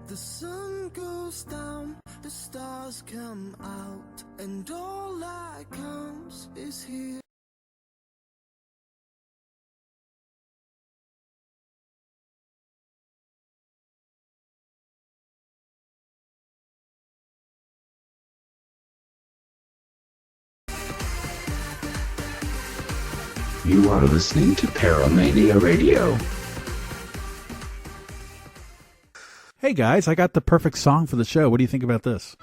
The sun goes down, the stars come out, and all that counts is here. You are listening to Paramania Radio. Hey guys, I got the perfect song for the show. What do you think about this?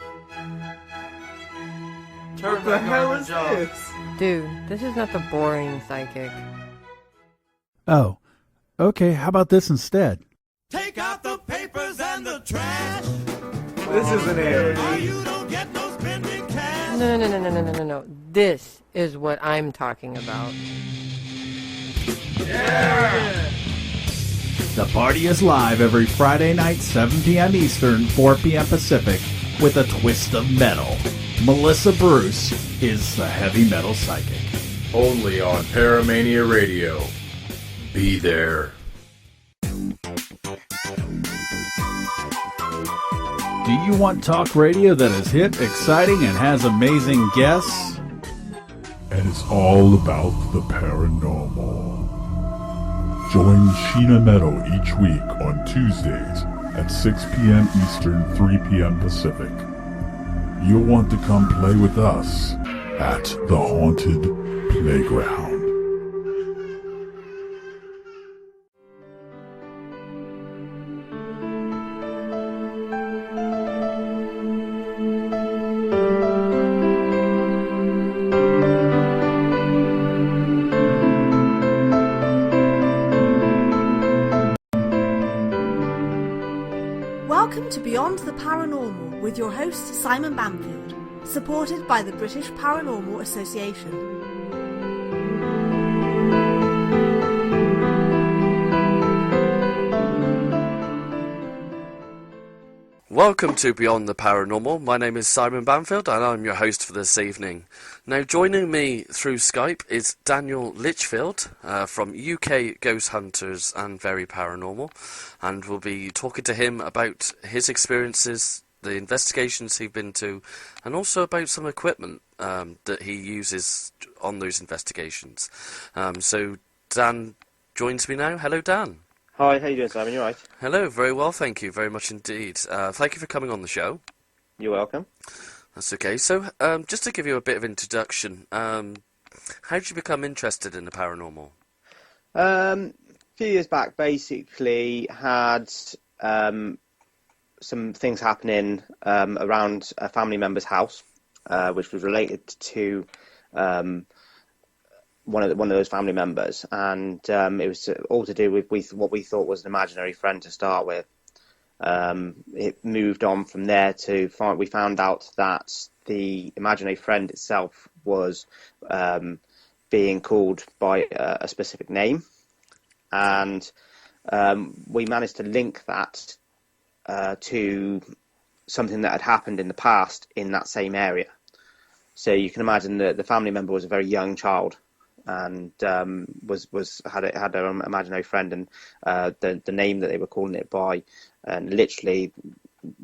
What the hell is this? Dude, this is not the boring psychic. Oh, okay, how about this instead? Take out the papers and the trash. This isn't it. Or you don't get no spending cash. No. This is what I'm talking about. Yeah! The party is live every Friday night, 7 p.m. Eastern, 4 p.m. Pacific, with a twist of metal. Melissa Bruce is the heavy metal psychic. Only on Paramania Radio. Be there. Do you want talk radio that is hip, exciting, and has amazing guests? And it's all about the paranormal. Join Sheena Meadow each week on Tuesdays at 6 p.m. Eastern, 3 p.m. Pacific. You'll want to come play with us at the Haunted Playground. Welcome to Beyond the Paranormal with your host Simon Bamfield, supported by the British Paranormal Association. Welcome to Beyond the Paranormal. My name is Simon Bamfield and I'm your host for this evening. Now joining me through Skype is Daniel Litchfield from UK Ghost Hunters and Very Paranormal, and we'll be talking to him about his experiences, the investigations he's been to, and also about some equipment that he uses on those investigations. So Dan joins me now. Hello Dan. Hi, how you doing, Simon? You all right? Hello, very well, thank you very much indeed. Thank you for coming on the show. You're welcome. That's okay. So, just to give you a bit of introduction, how did you become interested in the paranormal? A few years back, basically, had some things happening around a family member's house, which was related to one of those family members, and it was all to do with what we thought was an imaginary friend to start with. It moved on from there to we found out that the imaginary friend itself was being called by a specific name, and we managed to link that to something that had happened in the past in that same area. So you can imagine that the family member was a very young child, and had their own imaginary friend, and the name that they were calling it by, and literally,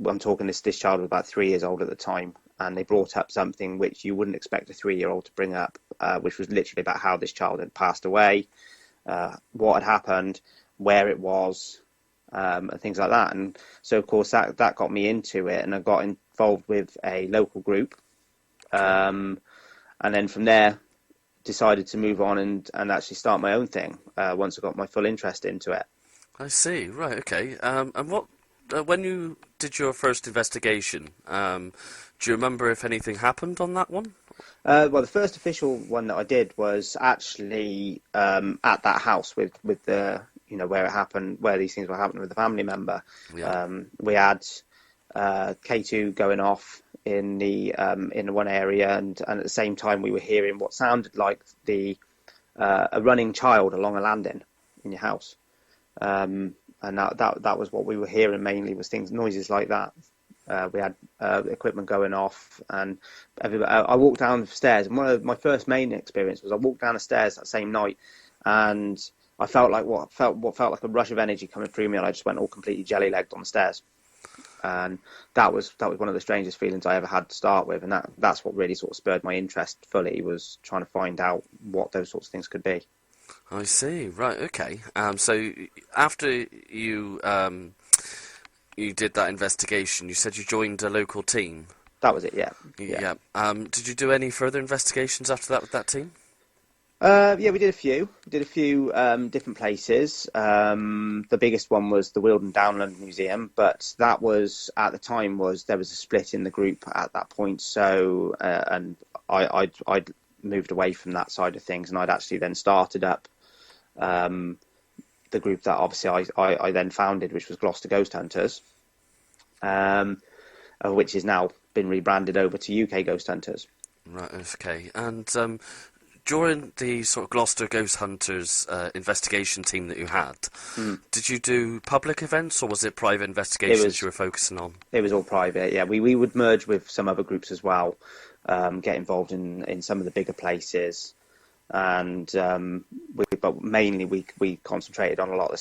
I'm talking this child was about 3 years old at the time, and they brought up something which you wouldn't expect a 3-year-old to bring up, which was literally about how this child had passed away, what had happened, where it was, and things like that. And so of course that got me into it, and I got involved with a local group, and then from there decided to move on and actually start my own thing once I got my full interest into it. I see, right, okay. And what, when you did your first investigation, do you remember if anything happened on that one? Well, the first official one that I did was actually at that house with the, where it happened, where these things were happening with the family member. Yeah. We had K2 going off in the one area, and at the same time we were hearing what sounded like a running child along a landing in your house, and that was what we were hearing mainly, was noises like that. We had equipment going off, and I walked down the stairs, and one of my first main experience was I walked down the stairs that same night, and I felt like what felt like a rush of energy coming through me, and I just went all completely jelly-legged on the stairs. and that was one of the strangest feelings I ever had to start with, and that's what really sort of spurred my interest fully, was trying to find out what those sorts of things could be. I see. Right. Okay. So after you you did that investigation, you said you joined a local team. That was it. Yeah. Yeah. Did you do any further investigations after that with that team? Yeah, we did a few. We did a few different places. The biggest one was the Weald and Downland Museum, but that was, at the time, there was a split in the group at that point. So, and I'd moved away from that side of things, and I'd actually then started up the group that obviously I then founded, which was Gloucester Ghost Hunters, which has now been rebranded over to UK Ghost Hunters. Right. Okay. And during the sort of Gloucester Ghost Hunters investigation team that you had, did you do public events, or was it private investigations you were focusing on? It was all private, yeah. We would merge with some other groups as well, get involved in some of the bigger places, and but mainly we concentrated on a lot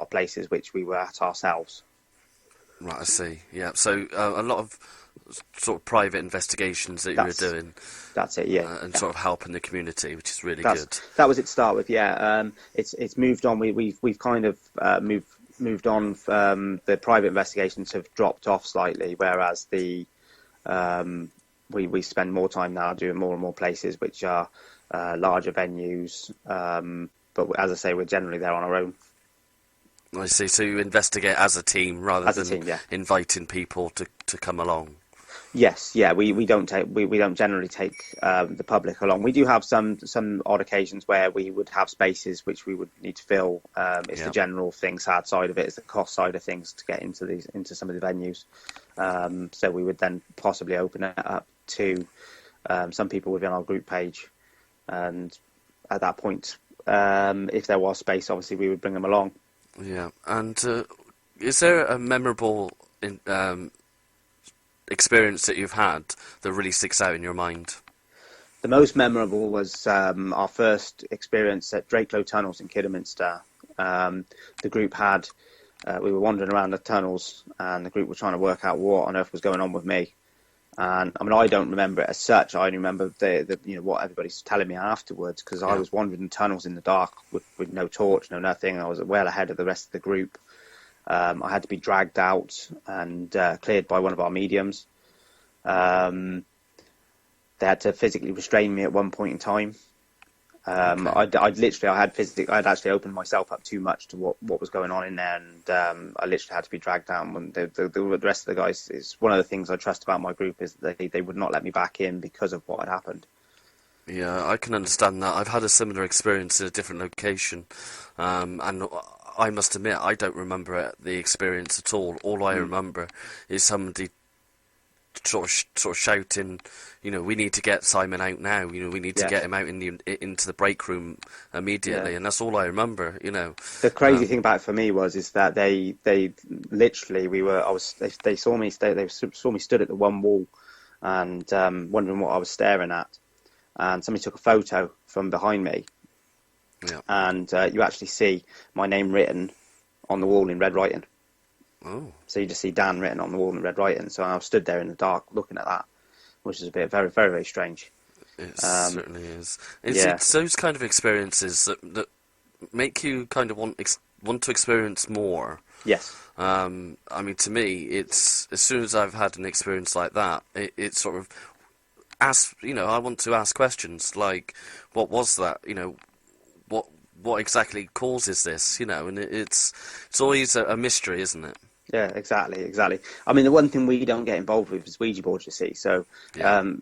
of places which we were at ourselves. Right, I see. Yeah, so a lot of sort of private investigations that you were doing. That's it, yeah. And sort of helping the community, which is really good. That was it to start with, yeah. It's moved on. We've kind of moved on. The private investigations have dropped off slightly, whereas we spend more time now doing more and more places which are larger venues. But as I say, we're generally there on our own. I see. So you investigate as a team rather than inviting people to come along. Yes, yeah. We don't generally take the public along. We do have some odd occasions where we would have spaces which we would need to fill. It's the general thing. Sad side of it is the cost side of things to get into some of the venues. So we would then possibly open it up to some people within our group page, and at that point, if there was space, obviously we would bring them along. Yeah, and is there a memorable experience that you've had that really sticks out in your mind? The most memorable was our first experience at Drakelow Tunnels in Kidderminster. The group we were wandering around the tunnels, and the group were trying to work out what on earth was going on with me. And I mean, I don't remember it as such. I only remember what everybody's telling me afterwards, because I was wandering tunnels in the dark with no torch, no nothing. I was well ahead of the rest of the group. I had to be dragged out and cleared by one of our mediums. They had to physically restrain me at one point in time. I'd actually opened myself up too much to what was going on in there, and I literally had to be dragged down. When the rest of the guys, is one of the things I trust about my group, is that they would not let me back in because of what had happened. Yeah, I can understand that. I've had a similar experience in a different location, and I must admit I don't remember the experience at all. All I remember is somebody sort of shouting, we need to get Simon out now. We need to get him out into the break room immediately, and that's all I remember. The crazy thing about it for me is that they literally they saw me stood at the one wall and wondering what I was staring at, and somebody took a photo from behind me, and you actually see my name written on the wall in red writing. Oh. So you just see Dan written on the wall in red writing. So I was stood there in the dark looking at that, which is very, very, very strange. It certainly is. It's those kind of experiences that make you kind of want to experience more. Yes. I mean, to me, it's as soon as I've had an experience like that, it sort of I want to ask questions like, what was that? What exactly causes this? And it's always a mystery, isn't it? Yeah, exactly. I mean, the one thing we don't get involved with is Ouija boards, you see. So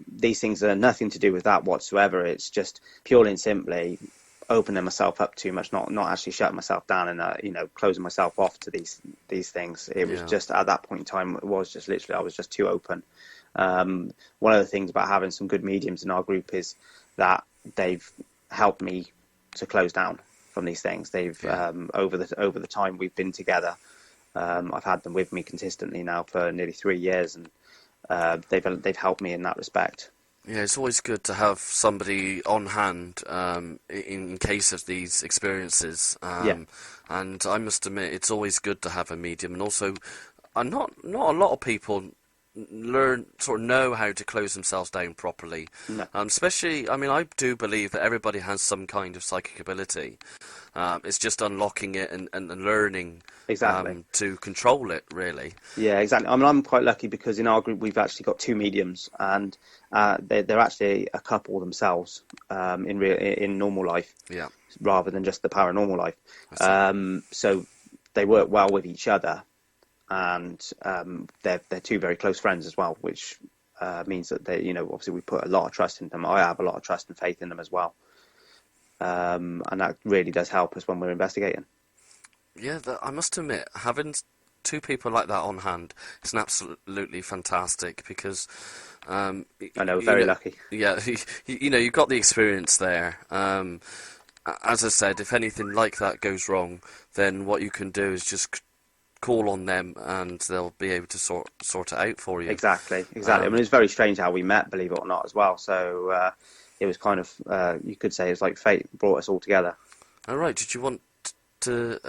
these things are nothing to do with that whatsoever. It's just purely and simply opening myself up too much, not actually shutting myself down and closing myself off to these things. It was just at that point in time, it was just literally I was just too open. One of the things about having some good mediums in our group is that they've helped me to close down from these things. They've over the time we've been together. I've had them with me consistently now for nearly 3 years, and they've helped me in that respect. Yeah, it's always good to have somebody on hand in case of these experiences. And I must admit, it's always good to have a medium. And also, not a lot of people know how to close themselves down properly. No. Especially, I mean, I do believe that everybody has some kind of psychic ability. It's just unlocking it and learning Exactly. to control it, really. Yeah, exactly. I mean, I'm quite lucky because in our group we've actually got 2 mediums, and they're actually a couple themselves in normal life, Yeah. rather than just the paranormal life. So they work well with each other, and they're 2 very close friends as well, which means that they, obviously we put a lot of trust in them. I have a lot of trust and faith in them as well, and that really does help us when we're investigating. Yeah, I must admit, having 2 people like that on hand is an absolutely fantastic, because I know, very lucky. Yeah, you've got the experience there. As I said, if anything like that goes wrong, then what you can do is just call on them, and they'll be able to sort it out for you. Exactly. I mean, it's very strange how we met, believe it or not, as well. So it was kind of, you could say, it's like fate brought us all together. All right. Did you want to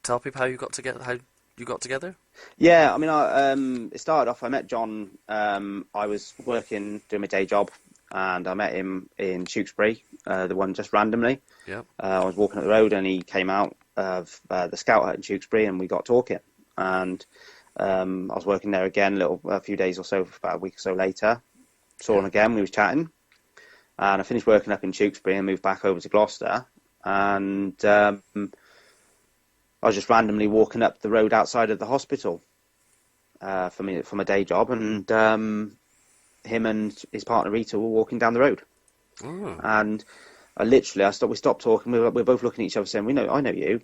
tell people how you got together? Yeah, I mean, it started off. I met John. I was doing my day job, and I met him in Tewkesbury, the one just randomly. Yeah. I was walking up the road, and he came out of the scout hut in Tewkesbury, and we got talking. And I was working there again a few days or so, about a week or so later. Saw him again. We was chatting, and I finished working up in Tewkesbury and moved back over to Gloucester. And I was just randomly walking up the road outside of the hospital for my day job, and him and his partner Rita were walking down the road. Oh. And we stopped talking. We were both looking at each other, saying, I know you.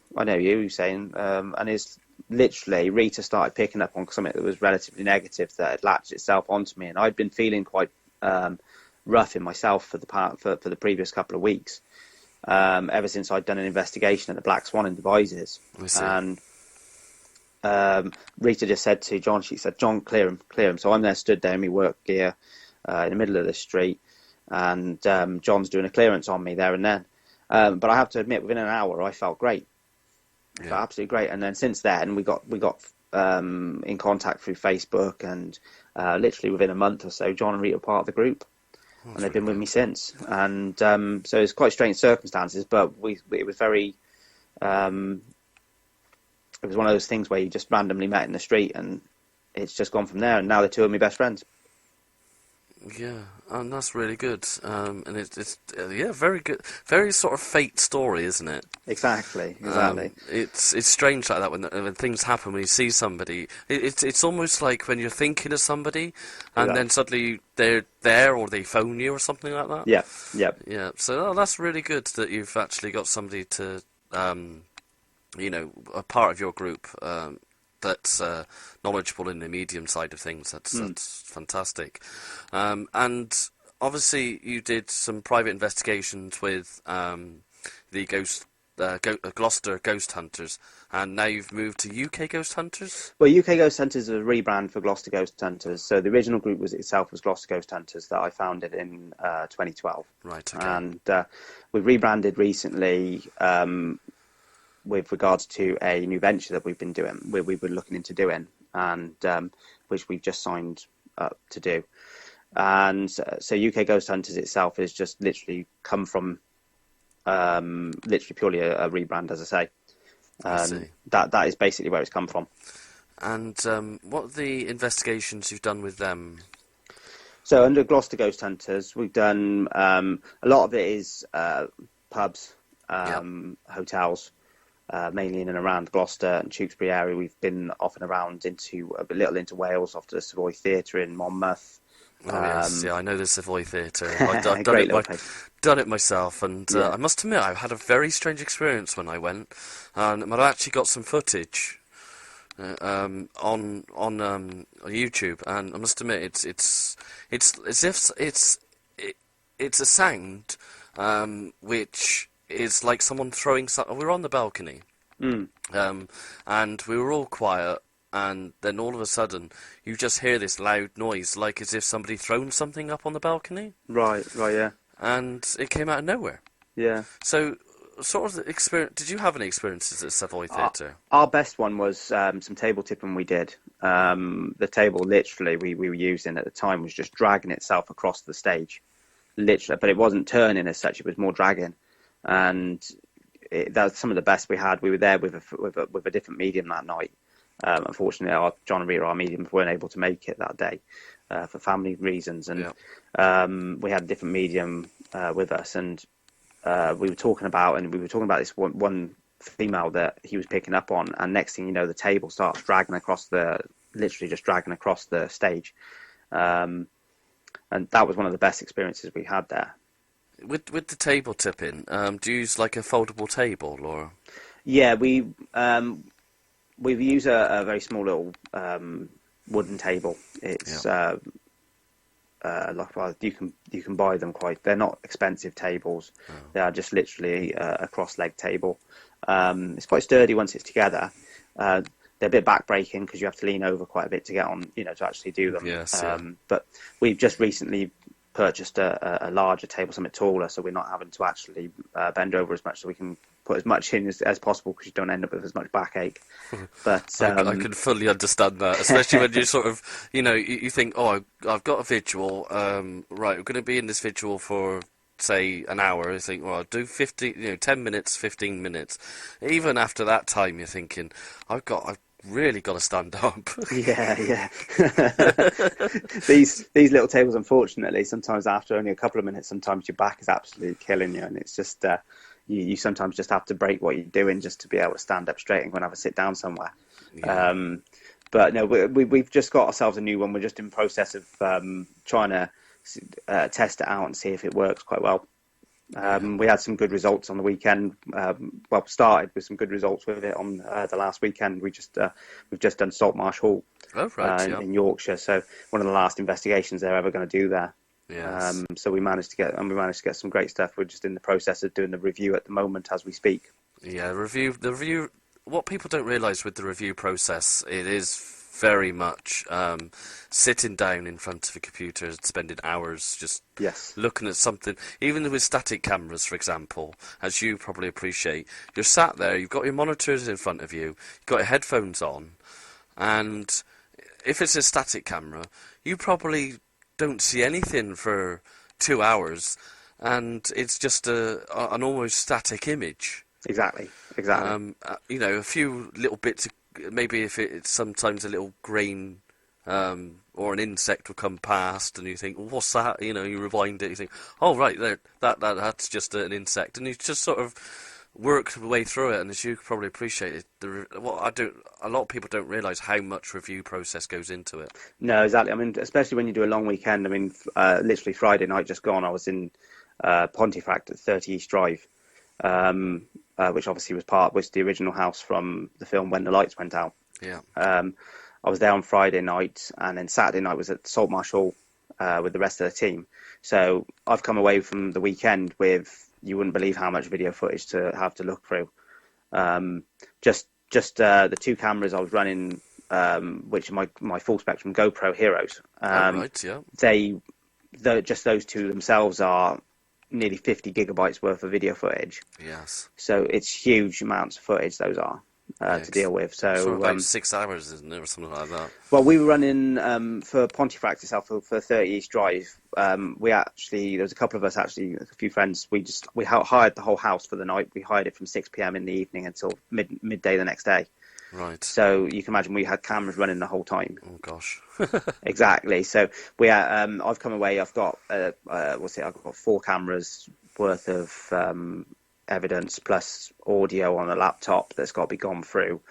He was saying, and it's literally Rita started picking up on something that was relatively negative that had latched itself onto me, and I'd been feeling quite rough in myself for the previous couple of weeks. Ever since I'd done an investigation at the Black Swan in Devizes. And Rita just said to John, she said, "John, clear him." So I'm there, stood there in my work gear in the middle of the street, and John's doing a clearance on me there and then. But I have to admit, within an hour, I felt great. I felt absolutely great. And then since then, we got in contact through Facebook, and literally within a month or so, John and Rita are part of the group. And they've been with me since, and so it's quite strange circumstances, but it was very, it was one of those things where you just randomly met in the street, and it's just gone from there, and now they're 2 of my best friends. Yeah, and that's really good, and it's very good, very sort of fate story, isn't it? Exactly. It's strange like that when things happen, when you see somebody. It's almost like when you're thinking of somebody, and then suddenly they're there, or they phone you or something like that. Yeah. So that's really good that you've actually got somebody to, a part of your group that's knowledgeable in the medium side of things. That's fantastic. And obviously you did some private investigations with the Gloucester Ghost Hunters, and now you've moved to UK Ghost Hunters? Well, UK Ghost Hunters is a rebrand for Gloucester Ghost Hunters. So the original group was Gloucester Ghost Hunters that I founded in 2012. Right, okay. And we've rebranded recently with regards to a new venture that we've been doing, we've been looking into doing, and which we've just signed up to do. And so UK Ghost Hunters itself is just literally come from literally purely a rebrand, as I say. I see. That is basically where it's come from. And what are the investigations you've done with them? So under Gloucester Ghost Hunters, we've done a lot of it is pubs, hotels, mainly in and around Gloucester and Tewkesbury area. We've been off and around into a little into Wales, off to the Savoy Theatre in Monmouth. Oh yes, I know the Savoy Theatre. I've done it myself, and I must admit I had a very strange experience when I went, and I actually got some footage on YouTube, and I must admit it's as if it's a sound which is like someone throwing something. We were on the balcony, and we were all quiet. And then all of a sudden, you just hear this loud noise, like as if somebody thrown something up on the balcony. Right, yeah. And it came out of nowhere. Yeah. So sort of experience? Did you have any experiences at Savoy Theatre? Our best one was some table tipping we did. The table, literally, we were using at the time was just dragging itself across the stage, literally. But it wasn't turning as such; it was more dragging, and that's some of the best we had. We were there with a different medium that night. Unfortunately, John and Rita, our mediums, weren't able to make it that day for family reasons, and we had a different medium with us, and we were talking about this one female that he was picking up on, and next thing you know, the table starts literally just dragging across the stage, and that was one of the best experiences we had there. With the table tipping, do you use like a foldable table, or? Yeah, we use a very small little wooden table. It's you can buy them they're not expensive tables. Oh. They are just literally a cross-leg table. It's quite sturdy once it's together. They're a bit back-breaking because you have to lean over quite a bit to get on, to actually do them. Yes, But we've just recently purchased a larger table, something taller, so we're not having to actually bend over as much, so we can put as much in as possible because you don't end up with as much backache. But I can fully understand that, especially when you sort of, you think, oh, I've got a vigil, right, we're going to be in this vigil for, say, an hour. You think, well, I'll do 10 minutes, 15 minutes. Even after that time, you're thinking, I've really got to stand up. Yeah. These little tables, unfortunately, sometimes after only a couple of minutes, sometimes your back is absolutely killing you, and it's just you sometimes just have to break what you're doing just to be able to stand up straight and go and have a sit down somewhere. Yeah. But no, we've just got ourselves a new one. We're just in process of trying to test it out and see if it works quite well. We had some good results on the weekend. Started with some good results with it on the last weekend. We've just done Saltmarsh Hall in Yorkshire. So one of the last investigations they're ever going to do there. Yes. So we managed to get some great stuff. We're just in the process of doing the review at the moment as we speak. Yeah, the review. What people don't realise with the review process, it is very much sitting down in front of a computer and spending hours just looking at something. Even with static cameras, for example, as you probably appreciate, you're sat there, you've got your monitors in front of you, you've got your headphones on, and if it's a static camera, you probably don't see anything for 2 hours, and it's just an almost static image. Exactly. A few little bits of, maybe if it's sometimes a little grain or an insect will come past, and you think, well, what's that? You rewind it, you think, oh right, there, that's just an insect, and you just sort of work the way through it. And as you probably appreciate it, a lot of people don't realise how much review process goes into it. No, exactly. I mean, especially when you do a long weekend. I mean, literally Friday night just gone, I was in Pontefract at 30 East Drive. Which obviously was the original house from the film When the Lights Went Out. Yeah. I was there on Friday night, and then Saturday night was at Saltmarsh Hall with the rest of the team. So I've come away from the weekend with, you wouldn't believe how much video footage to have to look through. Just the two cameras I was running, which are my full spectrum GoPro Heroes. Right, yeah. Just those two themselves are nearly 50 gigabytes worth of video footage. Yes. So it's huge amounts of footage those are to deal with. So about 6 hours, isn't it, or something like that? Well, we were running for Pontefract itself for 30 East Drive. There was a couple of us actually, a few friends. We hired the whole house for the night. We hired it from 6 p.m. in the evening until midday the next day. Right. So you can imagine we had cameras running the whole time. Oh gosh. Exactly. So I've come away. I've got I've got 4 cameras worth of evidence plus audio on a laptop that's got to be gone through.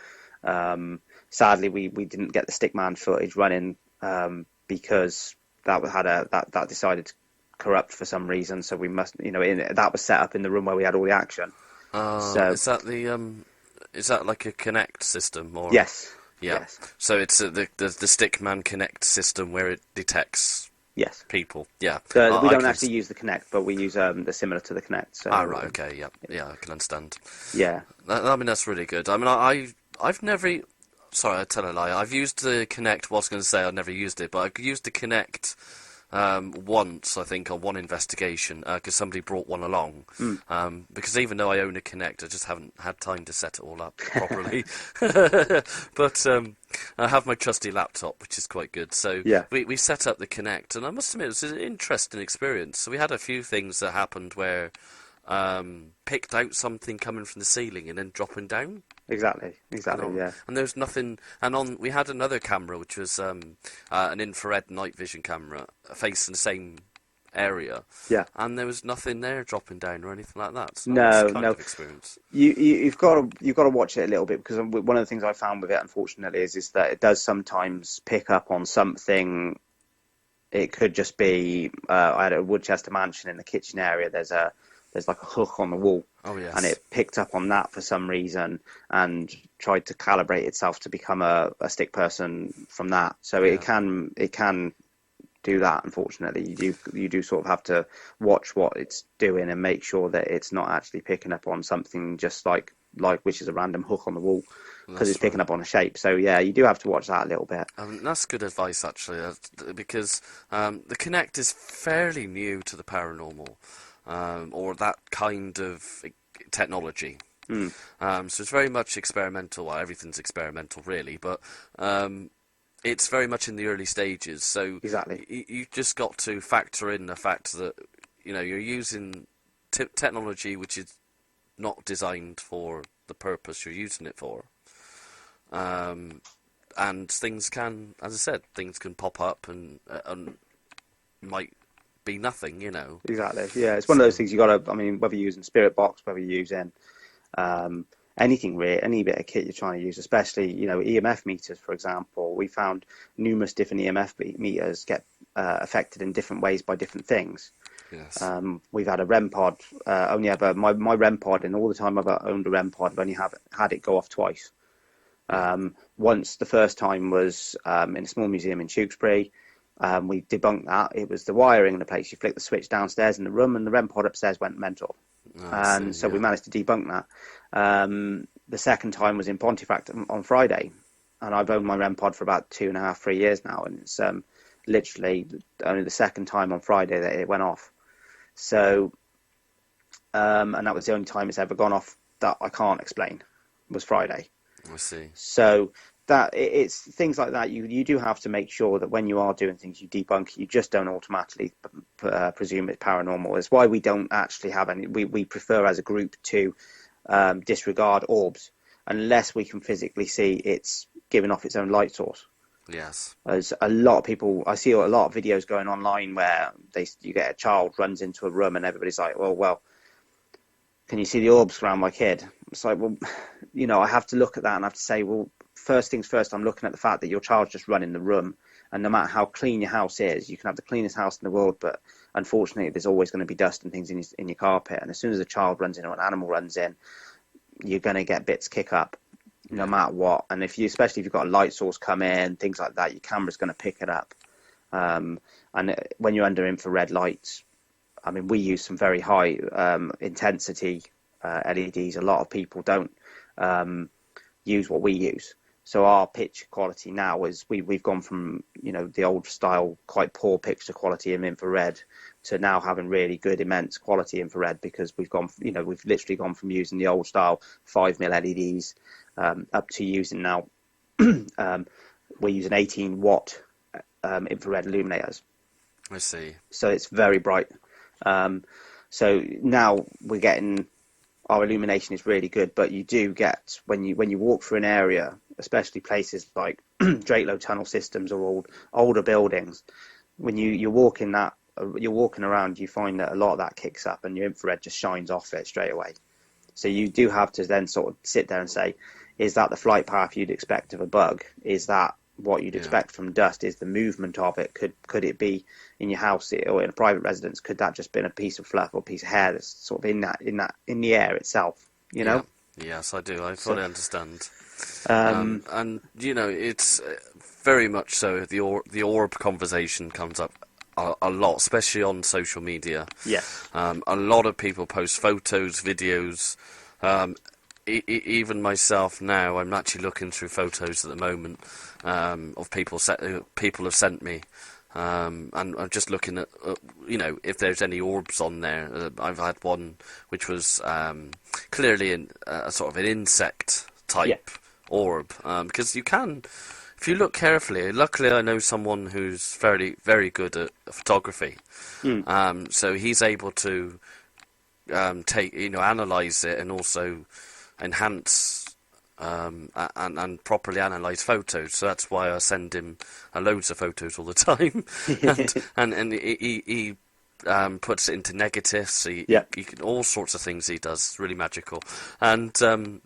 Sadly, we didn't get the Stickman footage running because that decided to corrupt for some reason. So we must, that was set up in the room where we had all the action. So is that like a Connect system, or? Yes. Yeah. Yes. So it's the Stickman Connect system where it detects people. Yeah. So we don't actually use the Connect, but we use the similar to the Connect. So, right. Okay. Yeah. I can understand. Yeah. I mean, that's really good. I mean, I've never. Sorry, I tell a lie. I've used the Connect. I was going to say I've never used it, but I've used the Connect once, I think, on one investigation, because somebody brought one along. Because even though I own a Kinect, I just haven't had time to set it all up properly. But I have my trusty laptop, which is quite good. So we set up the Kinect, and I must admit, it was an interesting experience. So we had a few things that happened where picked out something coming from the ceiling and then dropping down. Exactly, yeah. And there's nothing. And we had another camera, which was an infrared night vision camera, facing the same area. Yeah. And there was nothing there dropping down or anything like that. So no. Of experience. You've got to watch it a little bit, because one of the things I found with it, unfortunately, is that it does sometimes pick up on something. It could just be I had a Woodchester mansion in the kitchen area. There's like a hook on the wall. Oh, yes. And it picked up on that for some reason and tried to calibrate itself to become a stick person from that. So it can do that, unfortunately. You do sort of have to watch what it's doing and make sure that it's not actually picking up on something just like which is a random hook on the wall, because it's picking up on a shape. So yeah, you do have to watch that a little bit. That's good advice, actually, because the Kinect is fairly new to the paranormal. Or that kind of technology. So it's very much experimental. Well, everything's experimental, really, but it's very much in the early stages. So exactly, you just got to factor in the fact that you're using technology which is not designed for the purpose you're using it for. And things can, as I said, things can pop up and might be nothing, Exactly. Yeah, it's one of those things you got to. I mean, whether you're using Spirit Box, whether you're using anything really, any bit of kit you're trying to use, especially EMF meters, for example. We found numerous different EMF meters get affected in different ways by different things. Yes. We've had a REM pod. Only ever my REM pod, in all the time I've owned a REM pod, I've only had it go off twice. Once, the first time was in a small museum in Tewkesbury. We debunked that. It was the wiring in the place. You flick the switch downstairs in the room and the REM pod upstairs went mental. So we managed to debunk that. The second time was in Pontefract on Friday. And I've owned my REM pod for about 2.5, 3 years now. And it's literally only the second time on Friday that it went off. So, and that was the only time it's ever gone off that I can't explain, was Friday. I see. So that it's things like that. You do have to make sure that when you are doing things, you debunk. You just don't automatically presume it's paranormal. It's why we don't actually have any. We prefer as a group to disregard orbs unless we can physically see it's giving off its own light source. Yes. There's a lot of people. I see a lot of videos going online where you get a child runs into a room and everybody's like, well, can you see the orbs around my kid? It's like, well, I have to look at that and I have to say, well, first things first, I'm looking at the fact that your child's just run in the room, and no matter how clean your house is, you can have the cleanest house in the world, but unfortunately there's always going to be dust and things in your carpet, and as soon as a child runs in or an animal runs in, you're going to get bits kick up no matter what. And especially if you've got a light source come in, things like that, your camera's going to pick it up. And when you're under infrared lights, I mean, we use some very high intensity LEDs. A lot of people don't use what we use. So our picture quality now is we've gone from the old style quite poor picture quality in infrared to now having really good immense quality infrared, because we've literally gone from using the old style 5mm LEDs up to using now we're using 18 watt infrared illuminators. I see. So it's very bright. So now we're getting, our illumination is really good, but you do get, when you walk through an area, especially places like Drakelow tunnel systems or older buildings, when you're walking around, you find that a lot of that kicks up and your infrared just shines off it straight away. So you do have to then sort of sit there and say, is that the flight path you'd expect of a bug? Is that what you'd expect from dust? Is the movement of it? Could it be in your house or in a private residence? Could that just been a piece of fluff or a piece of hair that's sort of in the air itself? Yeah. Yes, I do. I fully understand. And it's very much so. The orb conversation comes up a lot, especially on social media. Yes. A lot of people post photos, videos. Even myself now, I'm actually looking through photos at the moment of people have sent me And I'm just looking at, if there's any orbs on there. I've had one which was clearly a sort of an insect type orb, because you can, if you look carefully. Luckily, I know someone who's very, very good at photography, so he's able to analyze it and also enhance. And properly analyse photos, so that's why I send him loads of photos all the time, and he puts it into negatives. He can, all sorts of things he does, really magical, and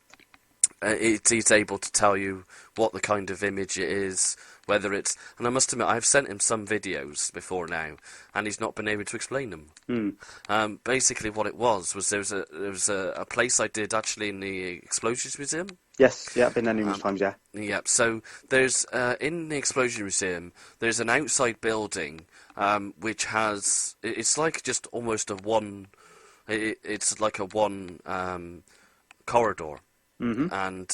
he's able to tell you what the kind of image it is, whether it's. And I must admit, I've sent him some videos before now, and he's not been able to explain them. Basically, what it was there was a place I did actually in the Explosions Museum. Yes, yeah, I've been there numerous times, yeah. Yeah, so there's, in the Explosion Museum, there's an outside building, which has, it's like just almost it's like a one corridor. And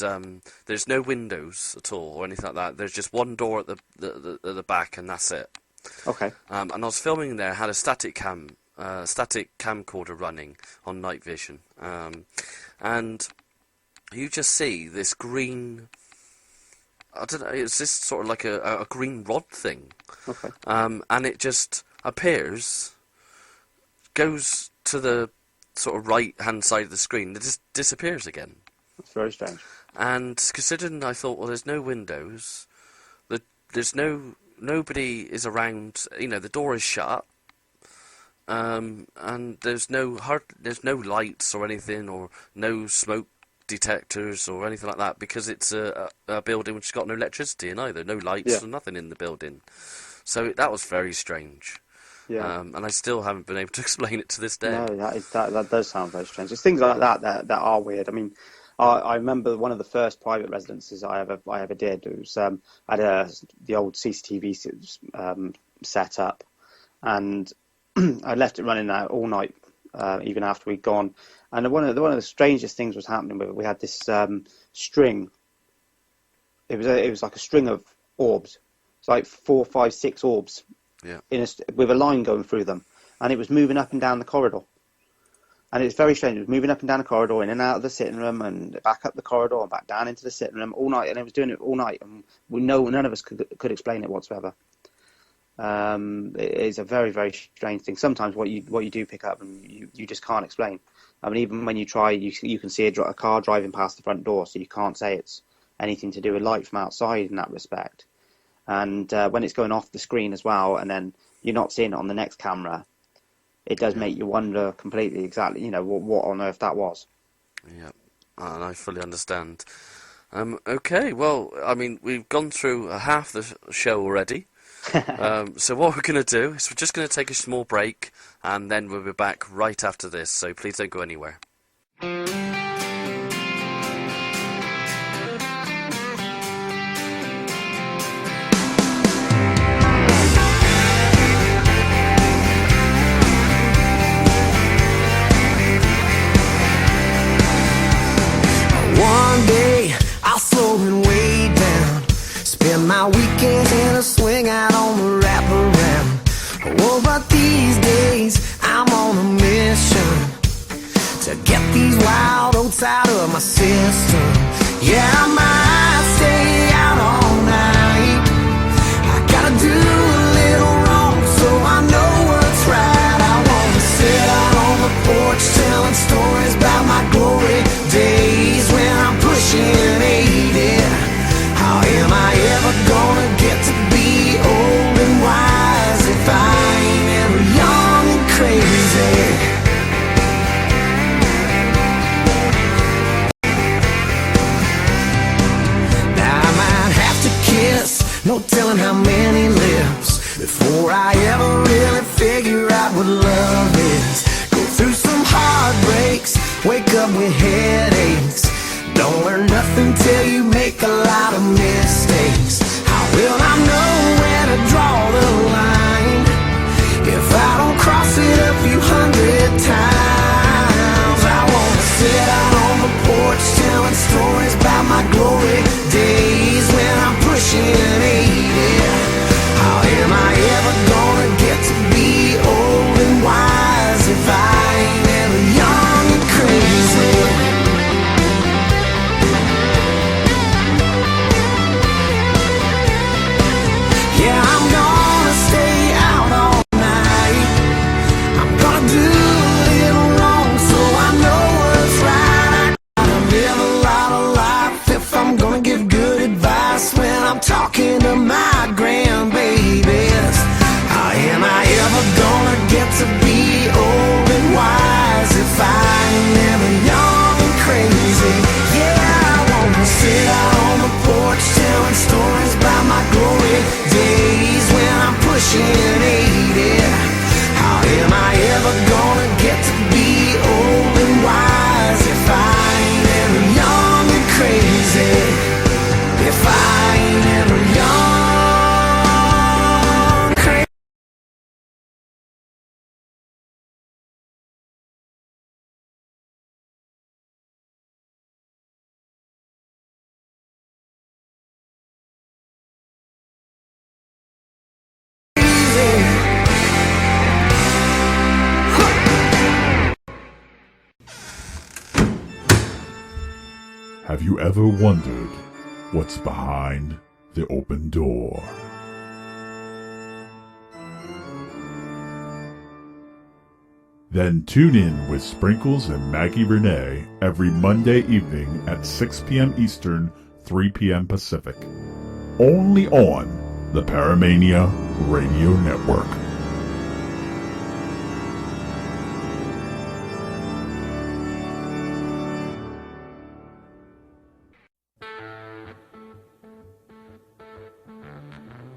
there's no windows at all or anything like that. There's just one door at the back, and that's it. Okay. And I was filming there, had a static camcorder running on night vision, and you just see this green. I don't know. It's this sort of like a green rod thing. Okay. And it just appears, goes to the sort of right hand side of the screen. It just disappears again. That's very strange. And considering I thought, well, there's no windows, there's nobody is around. The door is shut. And there's no lights or anything, or no smoke detectors or anything like that, because it's a building which has got no electricity in either, no lights or nothing in the building. So that was very strange. Yeah. And I still haven't been able to explain it to this day. No, that does sound very strange. There's things like that are weird. I mean, I remember one of the first private residences I ever did. It was I had the old CCTV set up, and I left it running out all night, even after we'd gone. And one of the strangest things was happening with it. We had this string. It was like a string of orbs. It's like 4, 5, 6 orbs. Yeah. With a line going through them, and it was moving up and down the corridor. And it's very strange. It was moving up and down the corridor, in and out of the sitting room, and back up the corridor, and back down into the sitting room all night. And it was doing it all night, and none of us could explain it whatsoever. It is a very, very strange thing. Sometimes what you do pick up, and you just can't explain. I mean, even when you try, you can see a car driving past the front door, so you can't say it's anything to do with light from outside in that respect. And when it's going off the screen as well, and then you're not seeing it on the next camera, it does make you wonder completely exactly, what on earth that was. Yeah, and I fully understand. Okay, well, I mean, we've gone through half the show already. So what we're going to do is we're just going to take a small break, and then we'll be back right after this, so please don't go anywhere. One day I'll slow and way down, spend my weekends in a swing out on the wraparound. Oh, but these days I'm on a mission to get these wild oats out of my system. Yeah, I might stay out all night. I gotta do a little wrong so I know what's right. I wanna sit out on the porch telling stories about my glory days when I'm pushing 80. How am I ever gonna get to be old and wise if I ain't ever young and crazy? Now I might have to kiss, no telling how many lips, before I ever really figure out what love is. Go through some heartbreaks, wake up with headaches. Don't learn nothing till you make a lot of mistakes. How will I know where to draw the line if I don't cross it a few hundred times? I wanna sit out on the porch telling stories about my glory days when I'm pushing 80. How am I ever Have you ever wondered what's behind the open door? Then tune in with Sprinkles and Maggie Renee every Monday evening at 6 p.m. Eastern, 3 p.m. Pacific. Only on the Paramania Radio Network.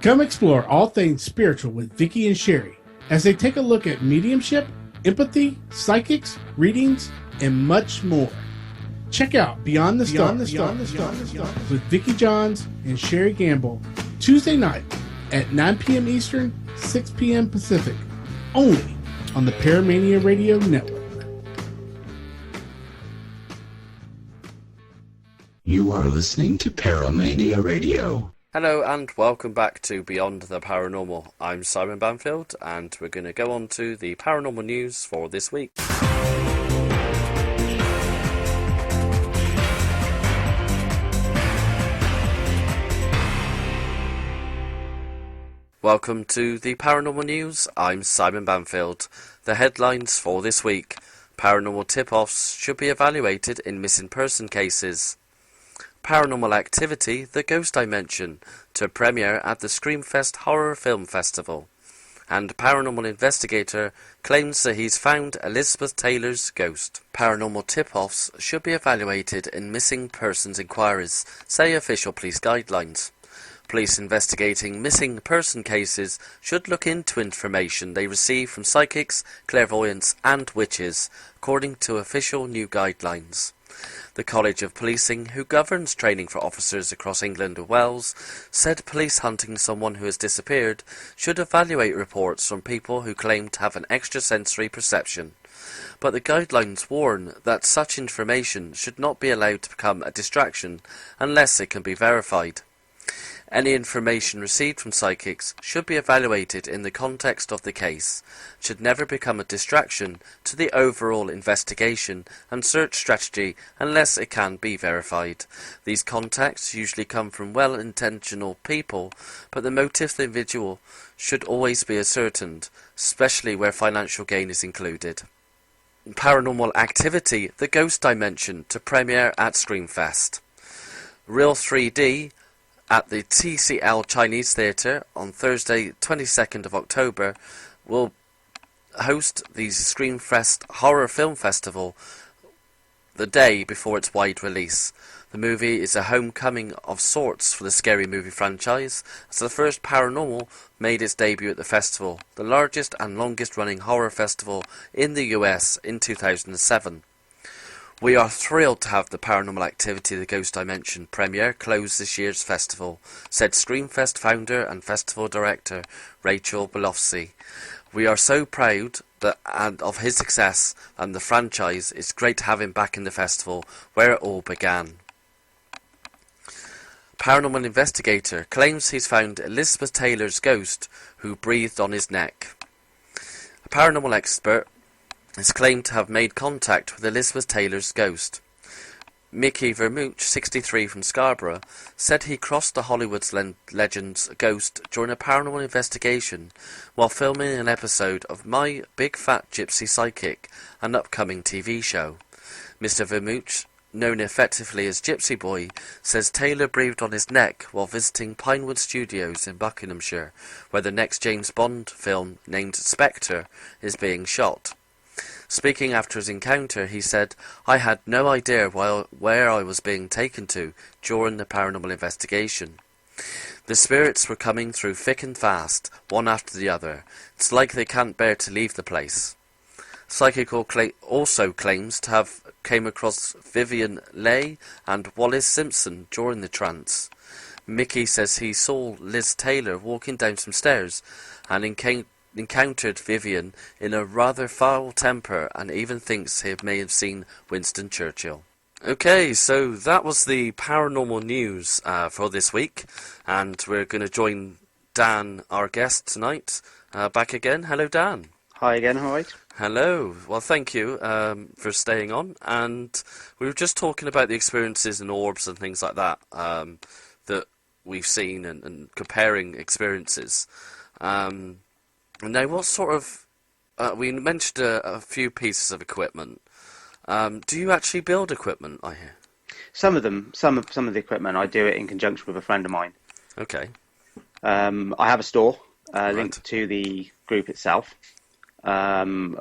Come explore all things spiritual with Vicky and Sherry as they take a look at mediumship, empathy, psychics, readings, and much more. Check out Beyond the Stars with Vicky Johns and Sherry Gamble Tuesday night at 9 p.m. Eastern, 6 p.m. Pacific, only on the Paramania Radio Network. You are listening to Paramania Radio. Hello and welcome back to Beyond the Paranormal. I'm Simon Banfield and we're going to go on to the paranormal news for this week. Welcome to the paranormal news. I'm Simon Banfield. The headlines for this week: paranormal tip-offs should be evaluated in missing person cases. Paranormal Activity, The Ghost Dimension, to premiere at the Screamfest Horror Film Festival. And paranormal investigator claims that he's found Elizabeth Taylor's ghost. Paranormal tip-offs should be evaluated in missing persons inquiries, say official police guidelines. Police investigating missing person cases should look into information they receive from psychics, clairvoyants and witches, according to official new guidelines. The College of Policing, who governs training for officers across England and Wales, said police hunting someone who has disappeared should evaluate reports from people who claim to have an extrasensory perception. But the guidelines warn that such information should not be allowed to become a distraction unless it can be verified. Any information received from psychics should be evaluated in the context of the case, should never become a distraction to the overall investigation and search strategy unless it can be verified. These contacts usually come from well-intentional people, but the motive of the individual should always be ascertained, especially where financial gain is included. Paranormal Activity, The Ghost Dimension, to premiere at Screamfest. Real 3D at the TCL Chinese Theatre on Thursday 22nd of October will host the Screamfest Horror Film Festival the day before its wide release. The movie is a homecoming of sorts for the Scary Movie franchise, as the first Paranormal made its debut at the festival, the largest and longest running horror festival in the US in 2007. We are thrilled to have the Paranormal Activity The Ghost Dimension premiere close this year's festival, said Screamfest founder and festival director Rachel Belofsky. We are so proud of his success and the franchise. It's great to have him back in the festival where it all began. Paranormal investigator claims he's found Elizabeth Taylor's ghost who breathed on his neck. A paranormal expert is claimed to have made contact with Elizabeth Taylor's ghost. Mickey Vermouch, 63 from Scarborough, said he crossed the Hollywood legend's ghost during a paranormal investigation while filming an episode of My Big Fat Gypsy Psychic, an upcoming TV show. Mr. Vermouch, known effectively as Gypsy Boy, says Taylor breathed on his neck while visiting Pinewood Studios in Buckinghamshire, where the next James Bond film named Spectre is being shot. Speaking after his encounter, he said, "I had no idea where I was being taken to during the paranormal investigation. The spirits were coming through thick and fast, one after the other. It's like they can't bear to leave the place." Psychic also claims to have came across Vivian Leigh and Wallace Simpson during the trance. Mickey says he saw Liz Taylor walking down some stairs and encountered Vivian in a rather foul temper and even thinks he may have seen Winston Churchill. Okay, so that was the paranormal news for this week, and we're going to join Dan, our guest tonight, back again. Hello, Dan. Hi again, alright. Hello. Well, thank you for staying on. And we were just talking about the experiences in orbs and things like that that we've seen and comparing experiences. And now, what sort of... we mentioned a few pieces of equipment. Do you actually build equipment, I hear? Some of them, some of the equipment, I do it in conjunction with a friend of mine. Okay. I have a store linked to the group itself,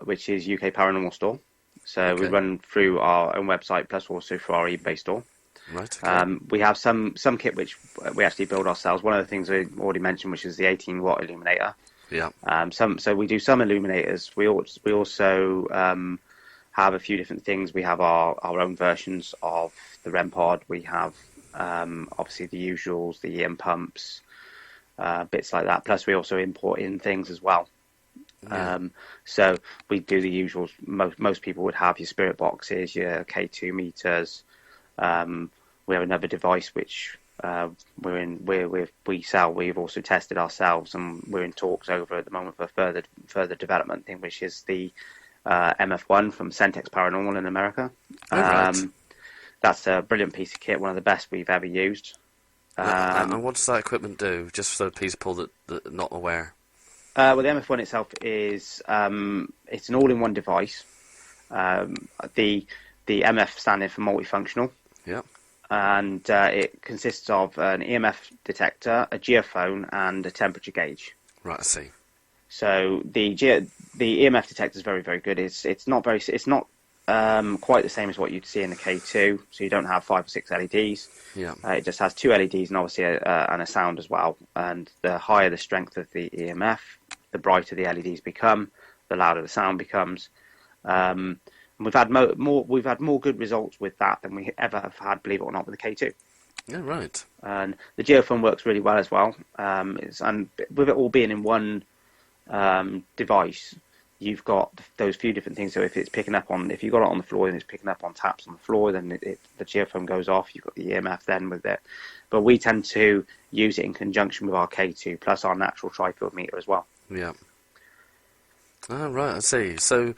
which is UK Paranormal Store. So we run through our own website, plus also through our eBay store. Right. Okay. We have some kit which we actually build ourselves. One of the things I already mentioned, which is the 18-watt illuminator. Yeah. So we do some illuminators. We also have a few different things. We have our own versions of the REM pod. We have obviously the usuals, the EM pumps, bits like that. Plus we also import in things as well. Yeah. So we do the usuals. Most people would have your spirit boxes, your K2 meters. We have another device which we sell. We've also tested ourselves, and we're in talks over at the moment for further development thing, which is the MF1 from Centex Paranormal in America. Right. That's a brilliant piece of kit, one of the best we've ever used. And what does that equipment do, just for people that are not aware? Well, the MF1 itself is it's an all-in-one device. The MF standing for multifunctional. Yeah. And it consists of an EMF detector, a geophone, and a temperature gauge. Right, I see. So the EMF detector is very, very good. It's not quite the same as what you'd see in the K2. So you don't have 5 or 6 LEDs. Yeah. It just has 2 LEDs and obviously a sound as well. And the higher the strength of the EMF, the brighter the LEDs become, the louder the sound becomes. And we've had more good results with that than we ever have had, believe it or not, with the K2. Yeah, right. And the geophone works really well as well. And with it all being in one device, you've got those few different things. So if you've got it on the floor and it's picking up on taps on the floor, then the geophone goes off. You've got the EMF then with it. But we tend to use it in conjunction with our K2 plus our natural tri-field meter as well. Yeah. Oh, right, I see. So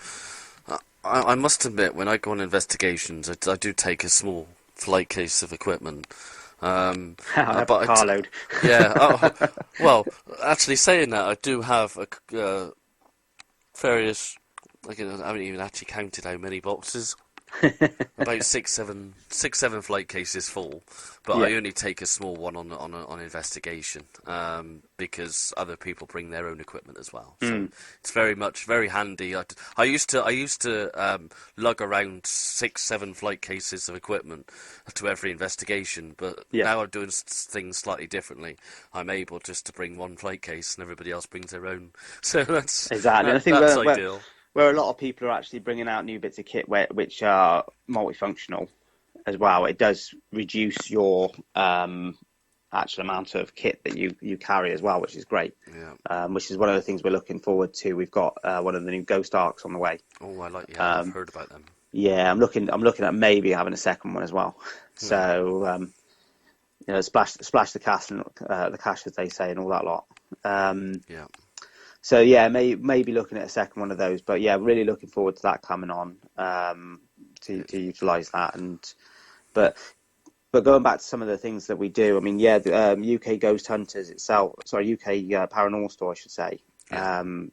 I must admit, when I go on investigations, I do take a small flight case of equipment. But carload. Yeah. Well, actually saying that, I do have various. I haven't even actually counted how many boxes. About six, seven flight cases full, but I only take a small one on investigation because other people bring their own equipment as well. So it's very handy. I used to lug around 6-7 flight cases of equipment to every investigation, but now I'm doing things slightly differently. I'm able just to bring one flight case, and everybody else brings their own. So that's exactly. I think that's ideal. Where a lot of people are actually bringing out new bits of kit which are multifunctional as well, it does reduce your actual amount of kit that you carry as well, which is great. Yeah. Which is one of the things we're looking forward to. We've got one of the new Ghost Arcs on the way. Oh, I like. Yeah, I've heard about them. Yeah, I'm looking at maybe having a second one as well. So splash the cash as they say, and all that lot. Yeah. So yeah, maybe looking at a second one of those, but yeah, really looking forward to that coming on to utilise that. But going back to some of the things that we do, I mean, the UK Ghost Hunters itself, UK Paranormal Store, I should say. I mean,